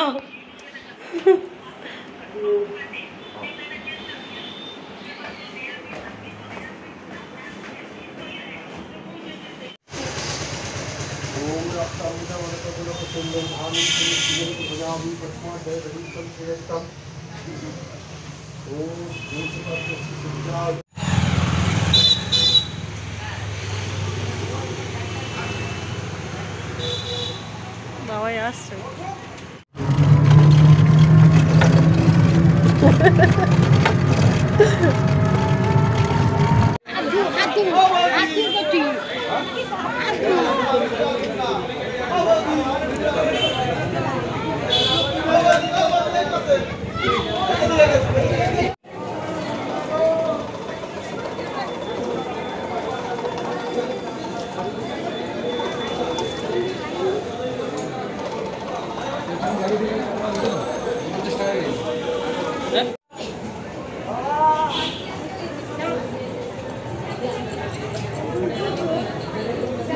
নাও। বাবাই আসছে।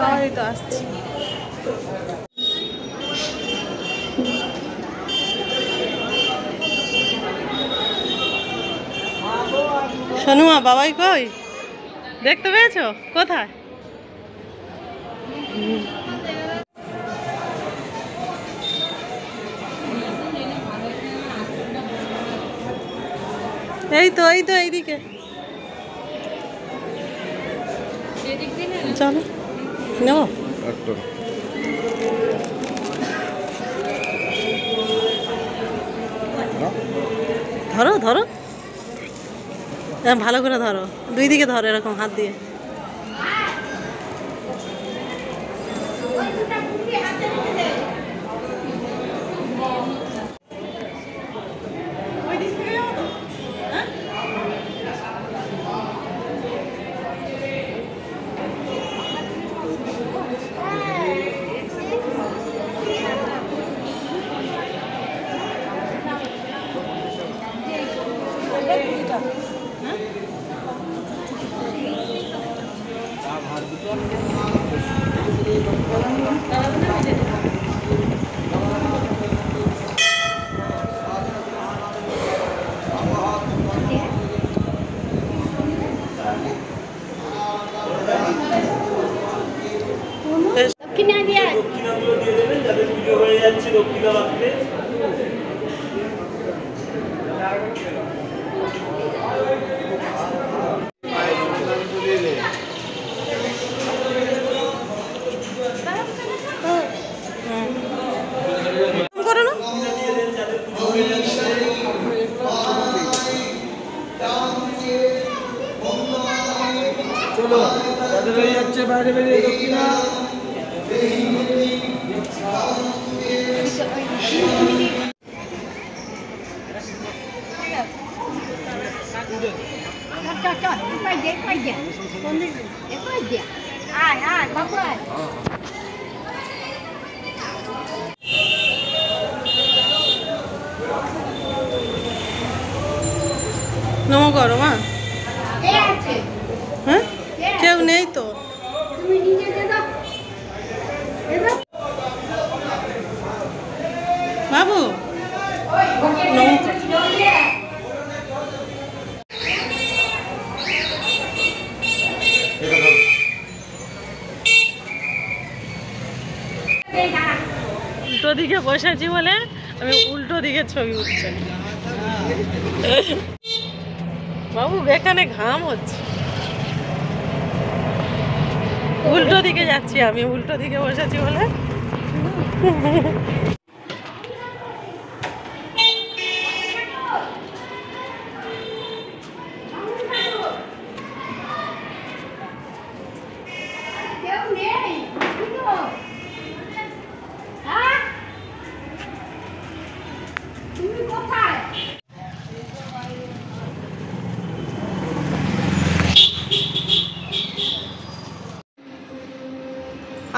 বাবাই তো আসছে। সোনুমা বাবাই কই? দেখতে পেয়েছো? কোথায়? এই তো এইদিকে চলো নেব। ধরো ধরো, ভালো করে ধরো, দুই দিকে ধরো এরকম হাত দিয়ে। বাইরে বেরিয়ে দক্ষিণা নমো করো মা। হ্যাঁ কেউ নেই তো। বাবু উল্টো দিকে বসেছি বলে আমি উল্টো দিকে ছবি উঠছে। বাবু এখানে ঘাম হচ্ছে, উল্টো দিকে যাচ্ছি আমি, উল্টো দিকে বসেছি বলে।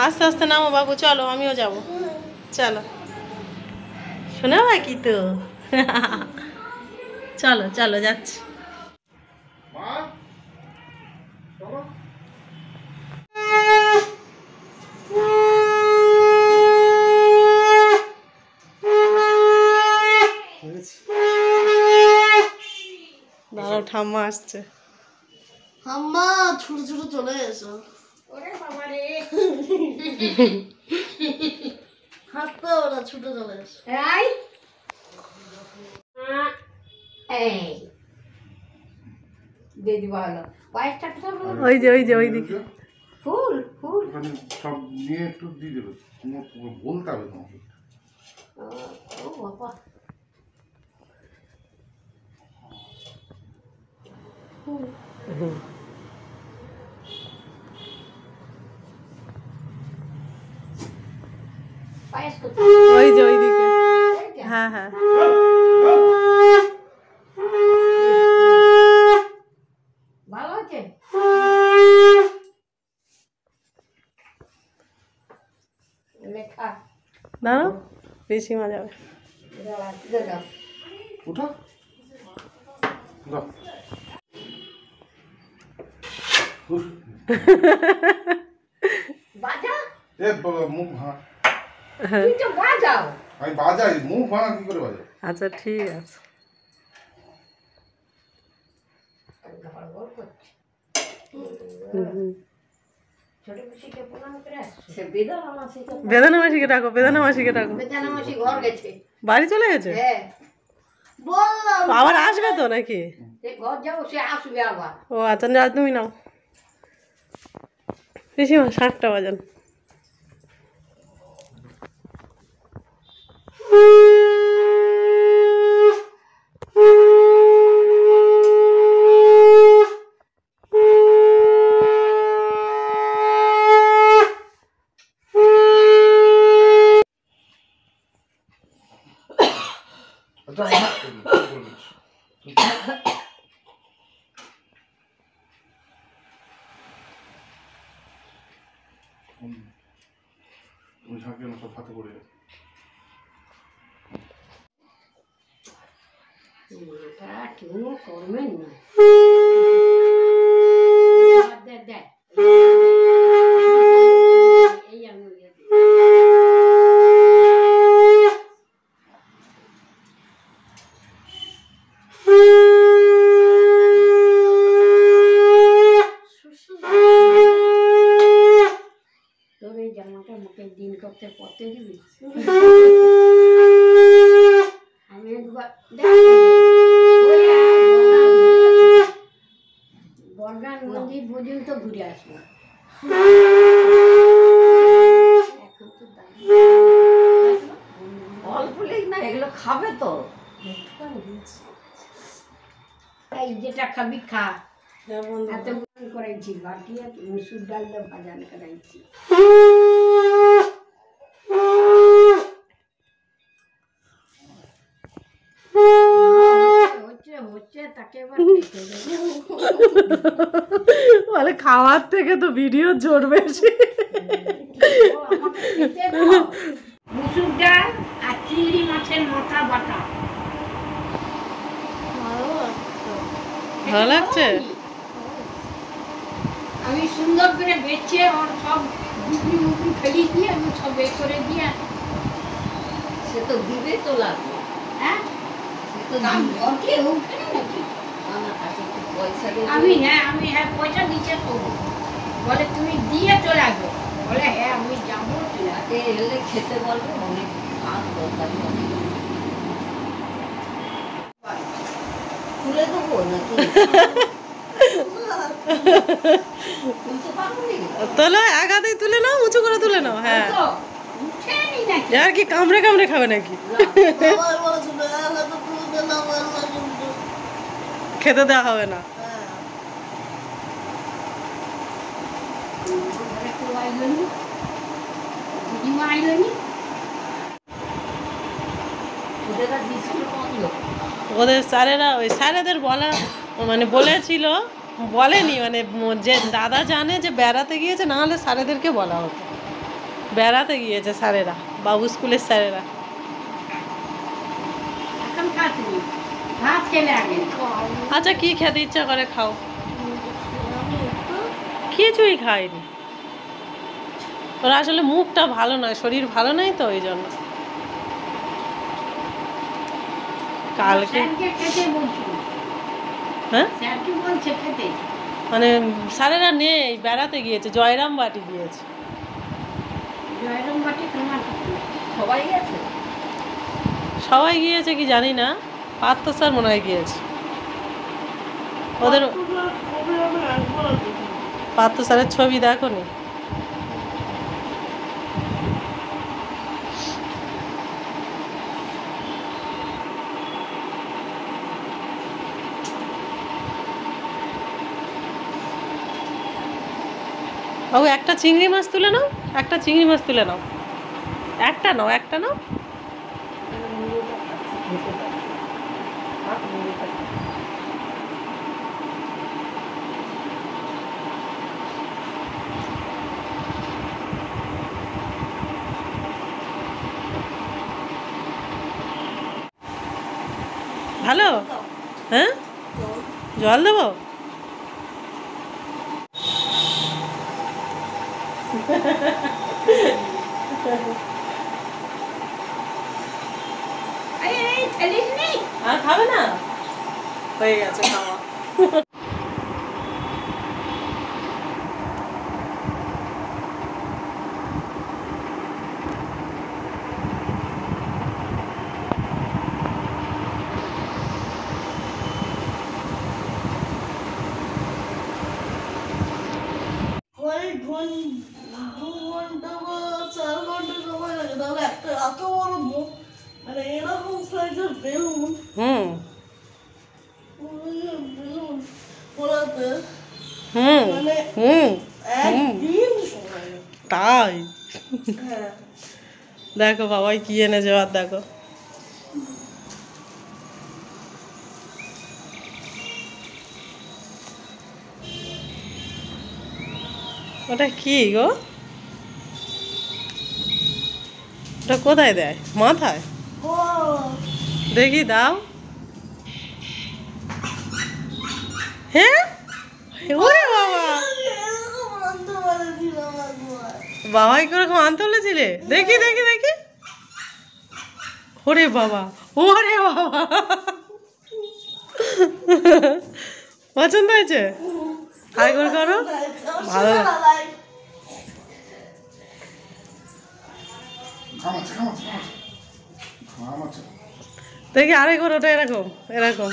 আস্তে আস্তে নামো বাবু, চলো আমিও যাব, চলো শোনা বাকি তো। চলো চলো যাচ্ছি। নাও, ঠাম্মা আসছে। ঠাম্মা ছোট ছোট চলে এসো। ওরে বাবা রে, হাঁটতে ওরা ছুটে চলে এসো। এই এই দিদি ভালো পায়েসটা কোথায় হলো? ওই যে ওইদিকে। ফুল ফুল ওখানে সব নিয়ে একটু দিয়ে দেবে, তোমার বলতে হবে তোমাকে। ও বাবা, পায়েস কোথায়? ওই যে ওইদিকে। এইটা? হ্যাঁ হ্যাঁ। ভালো আছে? লেখা দাঁড়াও, পিসিমা যাবে। দাও ওটা দাও। উফ, বাজা, এ বাবা, মুখ ভাঙা। তুই তো বাজাও। আমি বাজাই, মুখ ভাঙা কি করে বাজাই? আচ্ছা ঠিক আছে। গড়গড় করছে। ছোট পিসিকে প্রণাম করে আসছে। সে বেদানা মাসিকে, বেদানা মাসিকে ডাকো, বেদানা মাসিকে ডাকো। বেদানা মাসি ঘর গেছে। বাড়ি চলে গেছে? হ্যাঁ, বললাম আবার আসবে তো নাকি? সে ঘর যাবো, সে আসবে আবার। ও আচ্ছা, যা তুমি নাও। পিসিমা 7টা বাজান। আচ্ছা, তুমি ঝাঁকিয়ে না, সব হাতে পড়ে যাবে। মাটা কেউ করবেন না। দেখ দেখ, এই আঙুল দিয়ে দে। তোর এই জামাটা মুখে দিন করতে পরতে দিবি? আমি একবার বর্গান মন্দির পর্যন্ত ঘুরে আসবো। এখন তো অল্প লেগ না, এগুলো খাবে তো। এই যেটা খাবি খা। হ্যাঁ বন্ধু। এত গুণ করাইছি, বাকি মুসুর ডাল দিয়ে ভাজান করাইছি। হচ্ছে হচ্ছে তাকে এবার খেতে দেবো। বলে খাওয়ার থেকে তো ভিডিও জোর বেশি। ও আমাকে খেতে দাও। মুসুর ডাল আর চিংড়ি মাছের মাথা বাটা। ভালো লাগছে? আমি সুন্দর করে বেছে ওর সব গুগলি মুগলি ফেলি দিয়ে আমি সব এ করে দিয়ে, সে তো দিবে তো লাগবে, হ্যাঁ সে তো কাম দিবে। ঘরকে উঠে নাকি? আমার কাছে একটু পয়সা দিয়ে আমি পয়সা দিতে করবো। বলে তুমি দিয়ে চলে আসবে। বলে হ্যাঁ আমি যাবো, চলে আসবো। তাকে এলে খেতে বলবে, অনেক ভাত দরকারি অনেক। তুলে দেবো নাকি? তুলতে পারবো নাকি? তোলো, এক হাতেই তুলে নাও, উঁচু করে তুলে নাও। হ্যাঁ, তো উঠেনি নাকি? আর কি কামড়ে কামড়ে খাবে নাকি? বাবার বলেছিল, একা তো তুলতে না পারলাম কিন্তু। খেতে দেওয়া হবে না। হ্যাঁ। ঘরে কেউ আইলনি, দিদিমা আইলনি। ওদের আর বিস্কুট বন্ধ। ওদের স্যারেরা, ওই স্যারেদের বলা মানে বলেছিল, বলেনি মানে যে দাদা জানে যে বেড়াতে গিয়েছে, না হলে স্যারেদেরকে বলা হতো। বেড়াতে গিয়েছে স্যারেরা, বাবু স্কুলের স্যারেরা। এখন খাচ্ছি ভাত খেলে আগে। আচ্ছা, কি খেতে ইচ্ছা করে খাও। কিছুই খায়নি। ওরা আসলে মুখটা ভালো নয়, শরীর ভালো নয় তো, ওই জন্য। কালকে স্যারকে খেতে বলছিল। হ্যাঁ স্যার কি বলছে খেতে? মানে স্যারেরা নেই, বেড়াতে গিয়েছে, জয়রাম বাটি গিয়েছে। জয়রাম বাটি তোমার সবাই গেছে? সবাই গিয়েছে কি জানি না, পার্থ স্যার মনে হয় গিয়েছে। ওদের পার্থ স্যারের ছবি দেখো নি? বাবু একটা চিংড়ি মাছ তুলে নাও, একটা চিংড়ি মাছ তুলে নাও, একটা নাও, একটা নাও। ভালো? হ্যাঁ, জল দেবো? এই ঠেলিস নেই। আর খাবে না? হয়ে গেছে খাওয়া। ওই দু ঘন্টা বা 4 ঘন্টা সময় লাগে, তাহলে একটা এত বড় মুখ, মানে এরকম সাইজের বেলুন, হুম বেলুন পোড়াতে হুম মানে হুম একদিন সময় লাগে। তাই? হ্যাঁ, দেখো বাবাই কি এনেছে, আর দেখো। ওটা কি গো? ওটা কোথায় দেয়? মাথায়? ও দেখি দাও। হ্যাঁ, ওরে বাবা, এরকম আনতে পারেছিলাম একবার। বাবাই কিরকম আনতে বলেছিলে? দেখি দেখি দেখি। ওরে বাবা, ওরে বাবা, পছন্দ হয়েছে? হাই করে করো। ভালো। ঘামাচ্ছে ঘামাচ্ছে ঘামাচ্ছে ঘামাচ্ছে। দেখি আরে করো, ওটা এরকম এরকম।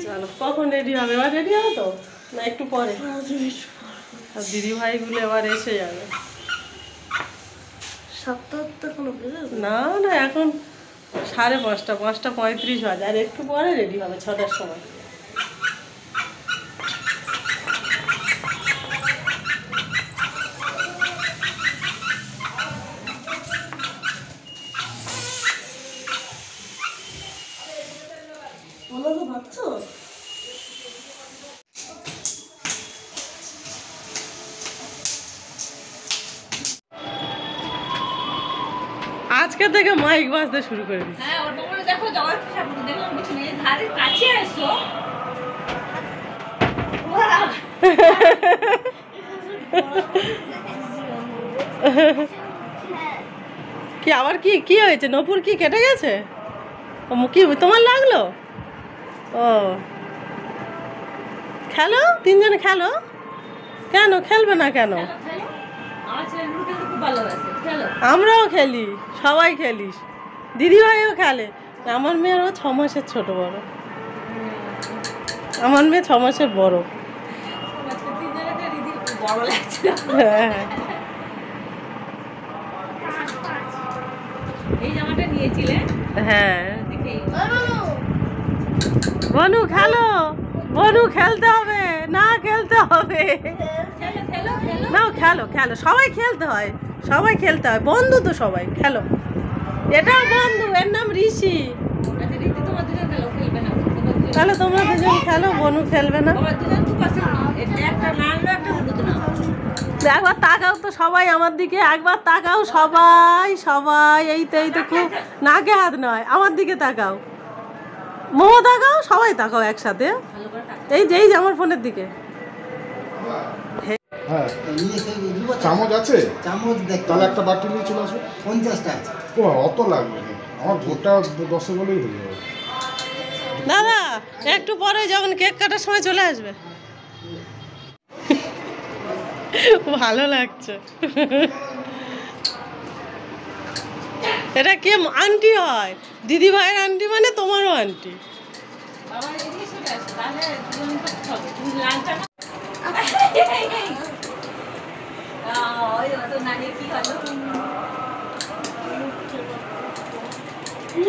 চলো, কখন রেডি হবে? এবার রেডি হবে তো, না একটু পরে? আর দিদি ভাইগুলো এবার এসে যাবে। 7টা কোনো বেজে না না, এখন 5:30, 5:35 বাজে, আর একটু পরে রেডি হবে 6টার সময়। বলো তো ভাবছো? আজকে থেকে মাইক বাজতে শুরু করে দিচ্ছে। হ্যাঁ, ওটা করে দেখো জগৎ ঠাকুর দেখলাম কিছু নেই, ধারে কাছে এসো। কি আবার কি কি হয়েছে? নপুর কি কেটে গেছে? কি তোমার লাগলো? ও, খেলো, তিনজনে খেলো। কেন খেলবে না কেন? আমার ছেলে লুডো খেলতে খুব ভালোবাসে, খেলো। আমরাও খেলি, সবাই খেলিস, দিদিভাইও খেলে। আমার মেয়েরও 6 মাসের ছোট বড়, আমার মেয়ে 6 মাসের বড়। আজকে তিনজনকে দিদি বড় লাগছে। হ্যাঁ, এই জামাটা নিয়েছিলে হ্যাঁ। দেখেই বনু খেলো, বনু খেলতে হবে, না খেলতে হবে। খেলো খেলো খেলো। নাও খেলো খেলো, সবাই খেলতে হয়, সবাই খেলতে হয়, বন্ধু তো সবাই, খেলো। এটাও বন্ধু, এর নাম ঋষি। আচ্ছা দিদি তোমার দুজন খেলো, খেলবে না তাহলে তোমরা দুজন খেলো, বনু খেলবে না। আমার দুজন তো পাশে একটা না আনলো একটা হলুদ না। একবার তাকাও তো সবাই আমার দিকে, একবার তাকাও সবাই, সবাই এই তো খুব নাকে হাত নয়, আমার দিকে তাকাও, মোমো তাকাও, সবাই তাকাও একসাথে। ভালো করে টাকা এই যে আমার ফোনের দিকে। হ্যাঁ নিয়ে এসে দিব তো। চামচ আছে? চামচ দেখ তাহলে একটা বাটি নিয়ে চলে আসবে। 50টা আছে। ও অত লাগবে না, আমার ভোটটা 10 বলেই হয়ে যাবে। দাদা একটু পরে যখন কেক কাটার সময় চলে আসবে। ভালো লাগছে। এটা কে আন্টি হয়? দিদি ভাইয়ের আন্টি মানে তোমারও আন্টি।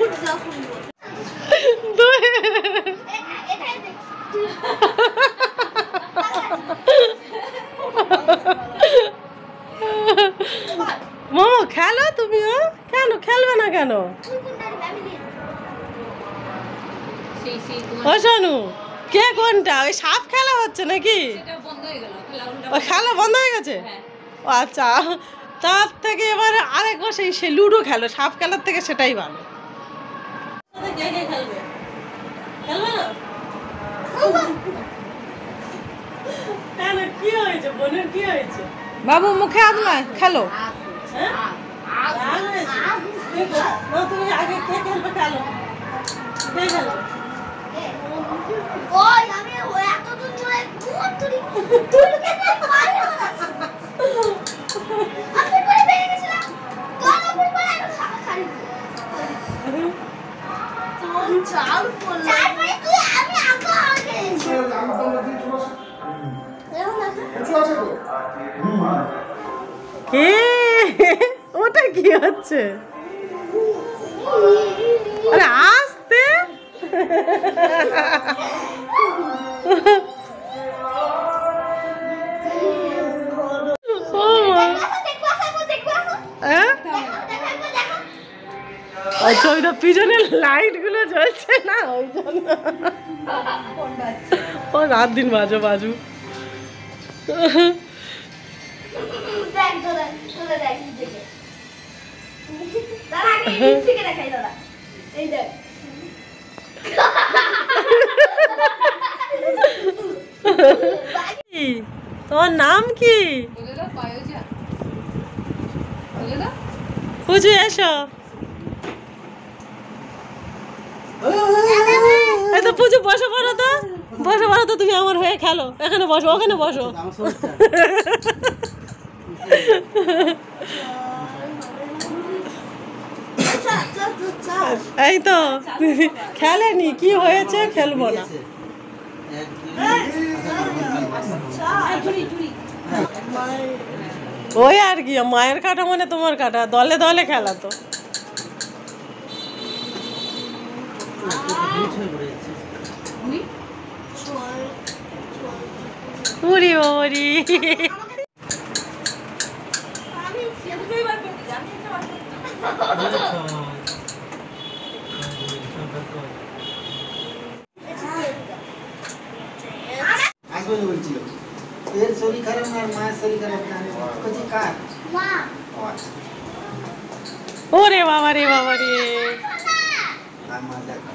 উঠ যখন মামা খেলো তুমিও, কেন খেলবে না কেন? ও শানু, কে কোনটা? ওই সাপ খেলা হচ্ছে নাকি? ওই খেলা বন্ধ হয়ে গেছে? ও আচ্ছা, তার থেকে এবারে আরেকবার সে লুডো খেলো, সাপ খেলার থেকে সেটাই ভালো। কে কে খেলবে? খেলবে না? কেন, কি হয়েছে বোনের, কি হয়েছে? বাবু মুখে হাত নয়, খেলো। হ্যাঁ? রাগ হয়েছে? না, তুমি আগে কে খেলবে খেলো। কে খেলবে? ওই আমি ওই এতদূর চলে কোন তুই তুইকে না পারি না আমি করে বেরিয়ে গেছিলাম তোর উপর পড়ে আমি খালি তোর চাল পড়ল তারপরে তুই আমি আগে আমার দৌড়া দিয়ে চলে আসো। এরকম আছে কিছু আছে তো? কে? ওটা কি হচ্ছে? আরে আস্তে। ও মা। হ্যাঁ? আচ্ছা, ওইটা পিছনের লাইট গুলো জ্বলছে না, ওই জন্য। ও রাত দিন বাজু বাজু। দেখ দাদা তোরা দেখ নিজেকে দাদা আগে এই থেকে দেখাই দাদা এই দেখ কি? তোমার নাম কি? পুজো এসো। এই তো পুজো, বসো পড়ো তো, বসো পড়ো তো, তুমি আমার হয়ে খেলো। এখানে বসো, ওখানে বসো। আমার সমস্যা। এই তো খেলেনি, কি হয়েছে? খেলবো না। ওই আর কি, মায়ের কাটা মানে তোমার কাটা, দলে দলে খেলা তো। উরি ওরি। আসবে বলছিল এর শরীর খারাপ না আর মায়ের শরীর খারাপ না বলছি কার মা ও আচ্ছা ওরে বাবা রে বাবা রে। আর মা দেখা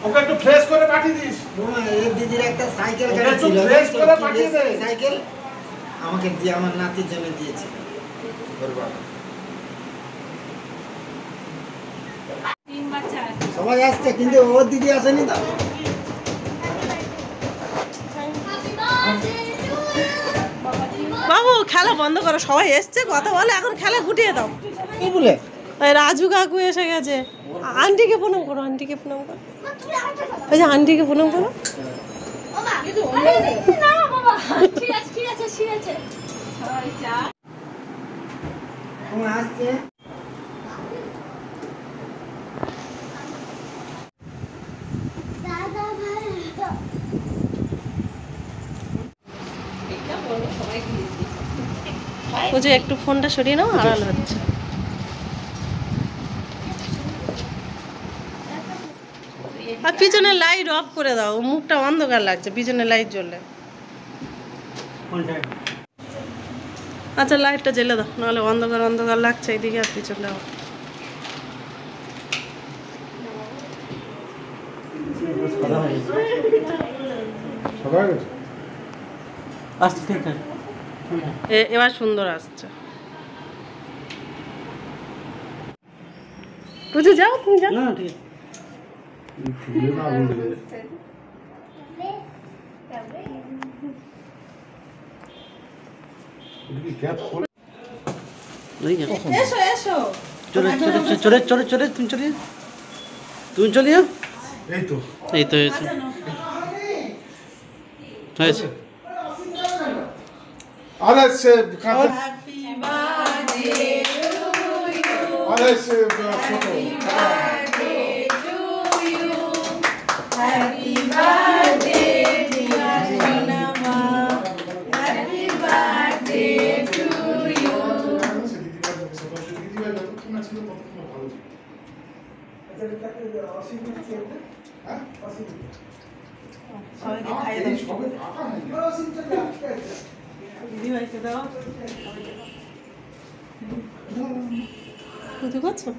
ওকে একটু ফ্রেশ করে পাঠিয়ে দিস। বৌমা এর দিদির একটা সাইকেল ওকে গাড়ি একটু ছিল fresh করে পাঠিয়ে দে। সাইকেল আমাকে দিয়ে আমার নাতির জন্য দিয়েছে ওর বাবা সবাই আসছে কিন্তু ওর দিদি আসেনি তো বাবু খেলা বন্ধ করো, সবাই এসছে কথা বলে, এখন খেলা গুটিয়ে দাও। কি বলে ওই রাজু কাকু এসে গেছে। আন্টিকে প্রণাম করো, আন্টিকে প্রণাম করো। ওই যে আন্টিকে প্রণাম করো। না বাবা ঠিক আছে ঠিক আছে ঠিক আছে ও আসছে দাদা ভাই ওই যে একটু ফোনটা সরিয়ে নাও, আড়াল হচ্ছে। আর পিছনে লাইট অফ করে দাও, মুখটা অন্ধকার লাগছে পিছনে লাইট জ্বললে। আচ্ছা লাইটটা জ্বেলে দাও, নাহলে অন্ধকার অন্ধকার লাগছে এইদিকে আর পিছনে। সবাই গেছে? আচ্ছা ঠিক আছে এবার সুন্দর আসছে। বুঝে যাও, তুমি যাও। না ঠিক তুলে না বললে কি ক্যাপ খোল এসো এসো। চলে চলে চলে চলে চলে তুমি চলে যাও। এই তো এই তো হয়েছে হয়েছে। আরে সে আরে সে ছোট দিদিভাইকে দাও। বুঝতে পারছো?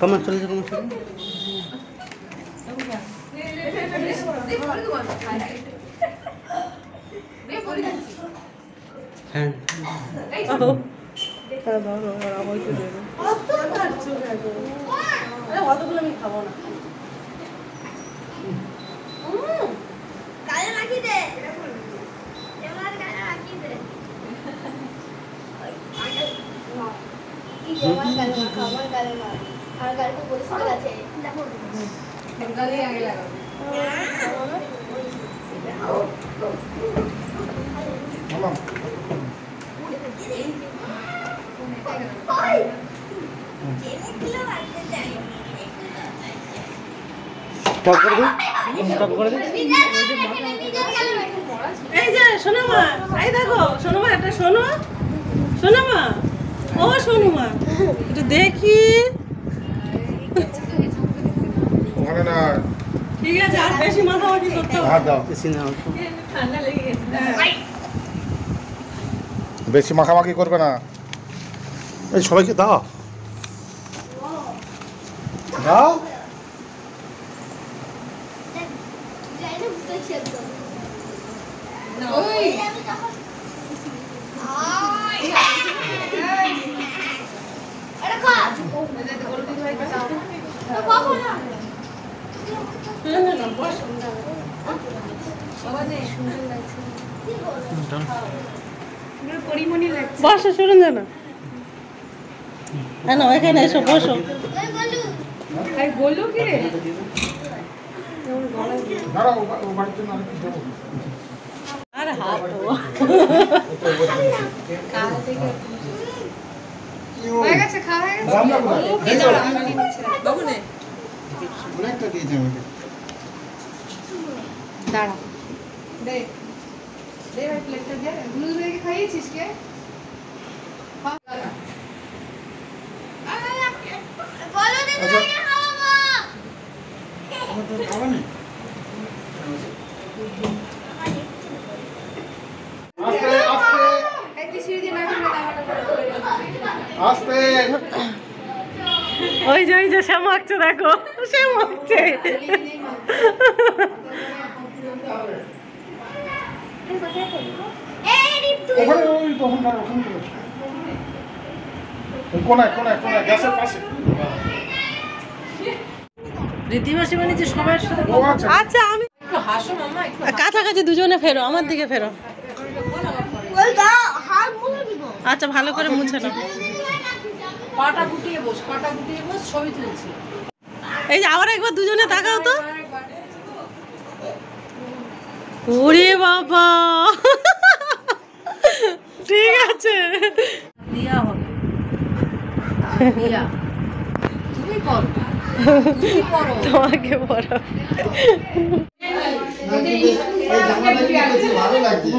কমা চলে যাও, কমা চলে হ্যাঁ। অতগুলো আমি খাবো না। গায়ে রাখি দে এবার গায়ে রাখি দে কি আমার গায়ে আমার গায়ে না আর গায়ে তো পরিষ্কার আছে দেখো গালে আগে লাগাও বললাম স্টপ করে দিই, স্টপ করে দিই। এই যে শোনো মা, এই দেখো শোনো মা, এটা শোনো, শোনো মা, ও শোনো মা, একটু দেখি। ওখানে না ঠিক আছে, আর বেশি মাথামাতি করতে হবে না। হাত দাও বেশি না, অল্প। বেশি মাখামাখি করবে না। এই সবাইকে দাও দাও গায়ে বুঝতে ছেড়ে ওই আমি তখন আরে খা কখন না বসো, শুনুন না, হ্যাঁ না এখানে এসো, বসো। দাঁড়াও ও বাড়ির জন্য আমি দেবো আর হাত অনেকটা দিয়েছে আমাকে। দাঁড়া দে দে ভাই প্লেটটা দে ব্লুজ ভাইকে খাইয়েছিস কে বলো দিদি ভাইকে খাওয়াবো আমার তো খাওয়া নেই। আস্তে আস্তে একটু সিঁড়ি দিয়ে না করে দাওয়াটা আস্তে ওই যে সে মাখছে, দেখো সে মাখছে। এই রিতু ওখানে ওই তো ওখানে ওখানে ওই কোনায় কোনায় কোনায় গ্যাসের পাশে রীতিবাসী মানে যে সবার সাথে ও আচ্ছা আচ্ছা আমি কাছাকাছি দুজনে ফেরো, আমার দিকে ফেরো। ওই দা হাত মুছে দিব আচ্ছা ভালো করে মুছে নাও। পাটা গুটিয়ে বস ছবি তুলছি এই যে আবার একবার দুজনে তাকাও তো। ওরে বাবা, ঠিক আছে। দিয়া হবে দিয়া তুমি করো তোমাকে বড় না, কিন্তু এই জামাটা কি করছি ভালো লাগছে।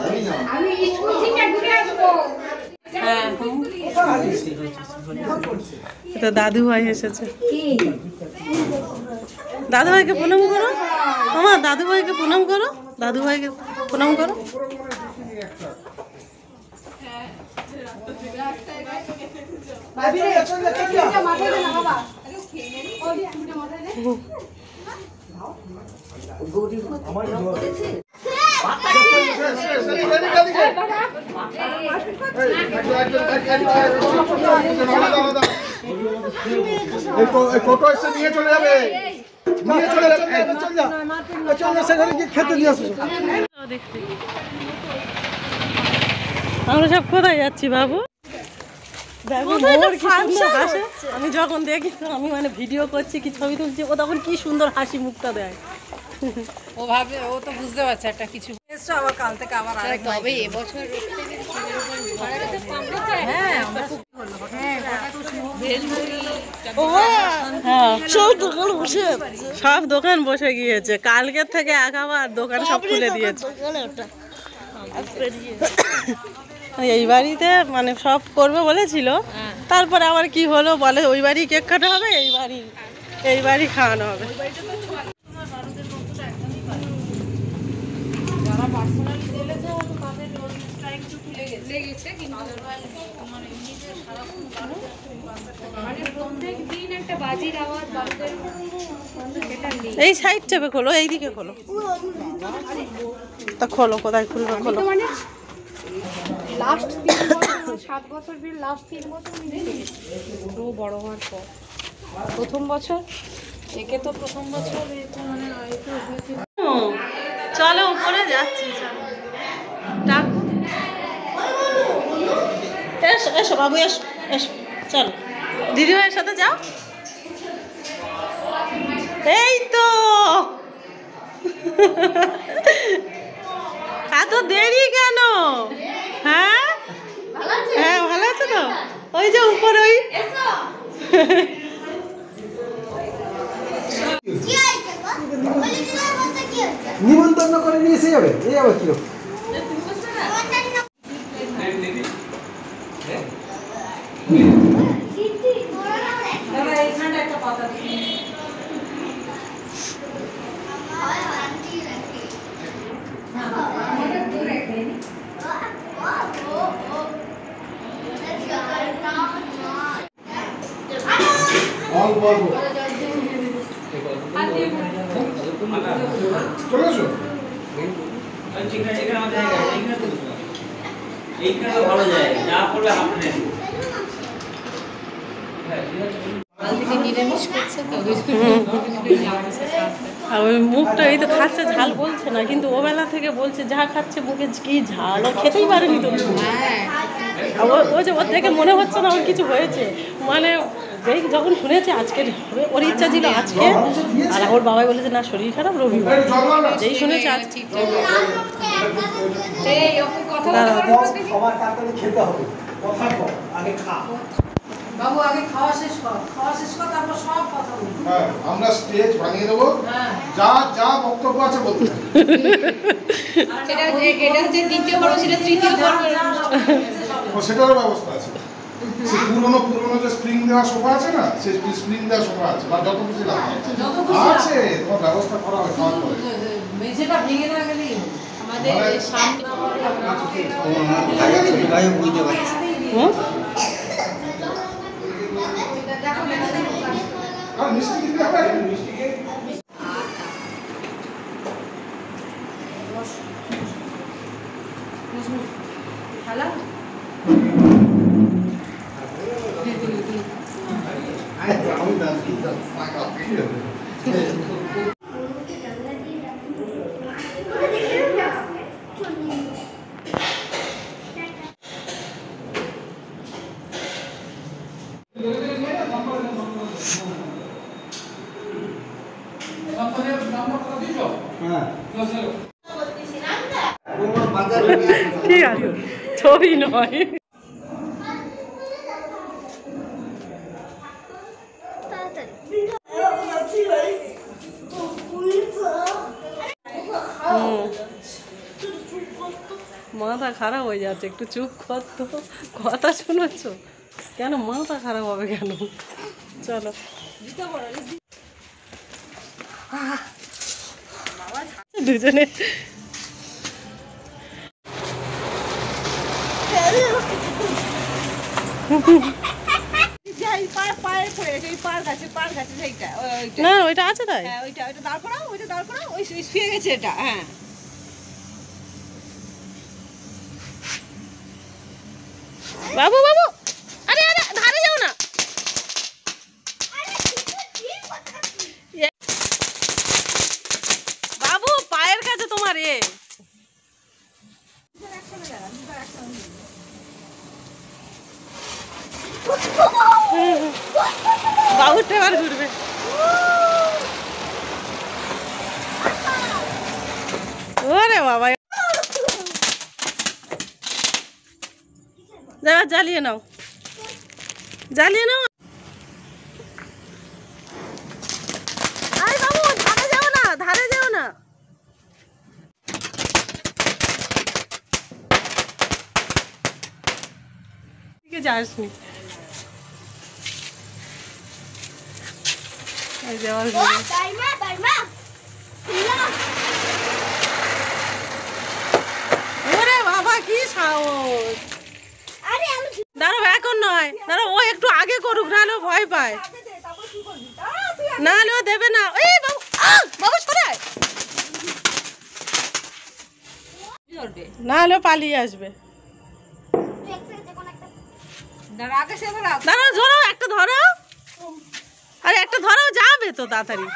আমি না আমি স্কুল থেকে ঘুরে আসবো। তো দাদু ভাই এসেছে। দাদু ভাইকে প্রণাম করো, আমার দাদু ভাইকে প্রণাম করো, দাদু ভাইকে প্রণাম করো। টোটো এসে নিয়ে চলে যাবে, নিয়ে চলে যাবে, সেখানে গিয়ে খেতে দিয়ে আসো। আমরা সব কোথায় যাচ্ছি বাবু? আমি যখন দেখি তো আমি মানে ভিডিও করছি কি ছবি তুলছি, ও তখন কি সুন্দর হাসি মুখটা দেয়। ও ভাবে, ও তো বুঝতে পারছে একটা কিছু এসছে, আবার কাল থেকে আবার আরেক তবে এবছর সব দোকান বসে গিয়েছে, কালকের থেকে একেবারে দোকান সব খুলে দিয়েছে। এই বাড়িতে মানে সব করবে বলেছিল, তারপরে আবার কি হলো বলে ওই বাড়ি কেক কাটা হবে, এই বাড়ি খাওয়ানো হবে। যারা পার্সোনালি দিয়েছে তাদের স্ট্রাইকটা খুলে গেছে, কিন্তু মানে এমনিতে সারাক্ষণ মানে প্রত্যেক দিন একটা বাজির আওয়াজ বাজতে, সেটা নেই। এই সাইড চেপে খোলো, এইদিকে খোলো, তা খোলো, কোথায় খুলবে খোলো। মানে লাস্ট 3 বছর 7 বছর বিল লাস্ট 3 বছর ও বড় হওয়ার পর প্রথম বছর একে তো প্রথম বছর এটা মানে এটা হয়েছে। চলো উপরে যাচ্ছি, এসো এসো বাবু, এসো এসো, চলো দিদিভাইয়ের সাথে যাও। এই তো এত দেরি কেন? হ্যাঁ হ্যাঁ ভালো আছে তো? ওই যে উপরে ওই নিমন্ত্রণ করে নিয়ে এসে যাবে, এই আবার কিরকম? চলে আসো। ভালো যায় যা করবে আপনি। আর ওই মুখটা এই তো খাচ্ছে, ঝাল বলছে না, কিন্তু ও বেলা থেকে বলছে যা খাচ্ছে মুখে কি ঝাল, ও খেতেই পারেনি তো। ও যে ওর থেকে মনে হচ্ছে না ওর কিছু হয়েছে, মানে যেই যখন শুনেছে আজকে হবে, ওর ইচ্ছা ছিল আজকে, আর ওর বাবাই বলেছে না শরীর খারাপ, রবিবার, যেই শুনেছে আজকে। সবার তাড়াতাড়ি খেতে হবে, কথা কর, আগে খা। বাবু আগে খাওয়া শেষ কর, তারপর সব কথা বলবো। হ্যাঁ, আমরা স্টেজ বানিয়ে দেবো, যা যা বক্তব্য আছে বলতে হবে। সেটা যে এটা হচ্ছে দ্বিতীয় পর্ব, সেটা তৃতীয় পর্বের ও সেটারও ব্যবস্থা আছে। সে পুরনো যে স্প্রিং দেওয়া সোফা আছে না, সেই স্প্রিং দেওয়া সোফা আছে, বা যত খুশি লাগে আছে, তোমার ব্যবস্থা করা হবে খাওয়ার পরে। মেঝেটা ভেঙে না গেলেই আমাদের সামনে বুঝতে পারছি। আর মিষ্টি দিতে হবে, মিষ্টি খেয়ে খালা আমি ডান্স করতাম, ফাঁকা পেয়ে যাবে। কি আছে ছবি নয়। মাথা খারাপ হয়ে যাচ্ছে, একটু চুপ কর তো, কথা শুনেছ কেন? মাথা খারাপ হবে কেন? চলো দুজনে যে এই পায়ে পড়ে গেছে, এই পার গাছে সেইটা ওইটা। না ওইটা আছে তাই? হ্যাঁ ওইটা দাঁড় করাও, ওই শুয়ে গেছে এটা। হ্যাঁ বাবু বাবু, আরে আরে ধারে যাও না। বাবু পায়ের কাছে তোমার বাবুর টেবার ঘুরবে। ওরে বাবা, জ্বালিয়ে নাও, জ্বালিয়ে নাও। আরে বাবু ধারে যাও না, ধারে যাও না। যাসনি যাওয়ার ওরে বাবা কি সাহস! দাঁড়াও এখন নয়, দাঁড়াও ও একটু আগে করুক, নাহলে ভয় পায়, নাহলে ও দেবে না। এই বাবু, বাবু সরে, নাহলে পালিয়ে আসবে। দাঁড়াও ধরো, একটা ধরো, আরে একটা ধরো, যাবে তো তাড়াতাড়ি,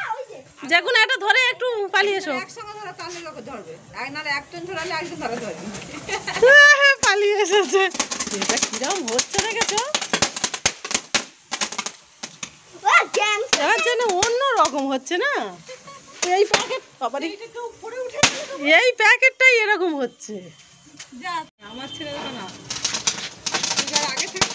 যে কোনো একটা ধরে একটু পালিয়ে এসো। পালিয়ে এসেছে, এটা কিরম হচ্ছে দেখেছো? এবার যেন অন্য রকম হচ্ছে না, এই প্যাকেট, এই প্যাকেটটাই এরকম হচ্ছে। আমার ছেলে না আগে থেকে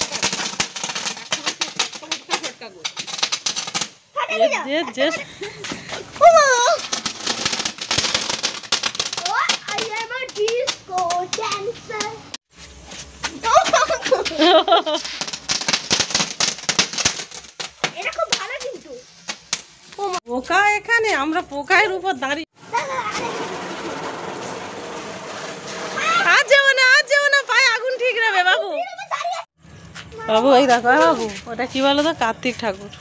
পোকা এখানে, আমরা পোকার উপর দাঁড়িয়ে। আজ যেও না, পায়ে আগুন ঠিক রাখবে বাবু। বাবু এই দেখো বাবু, ওটা কি বলো তো, কার্তিক ঠাকুর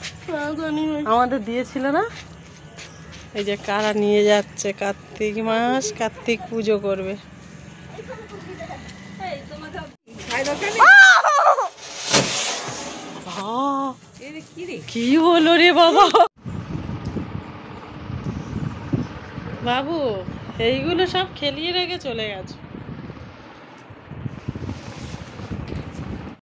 আমাদের দিয়েছিল না, এই যে কারা নিয়ে যাচ্ছে, কার্তিক মাস, কার্তিক পুজো করবে। কি হলো রে বাবা? বাবু এইগুলো সব খেলিয়ে রেখে চলে গেছে।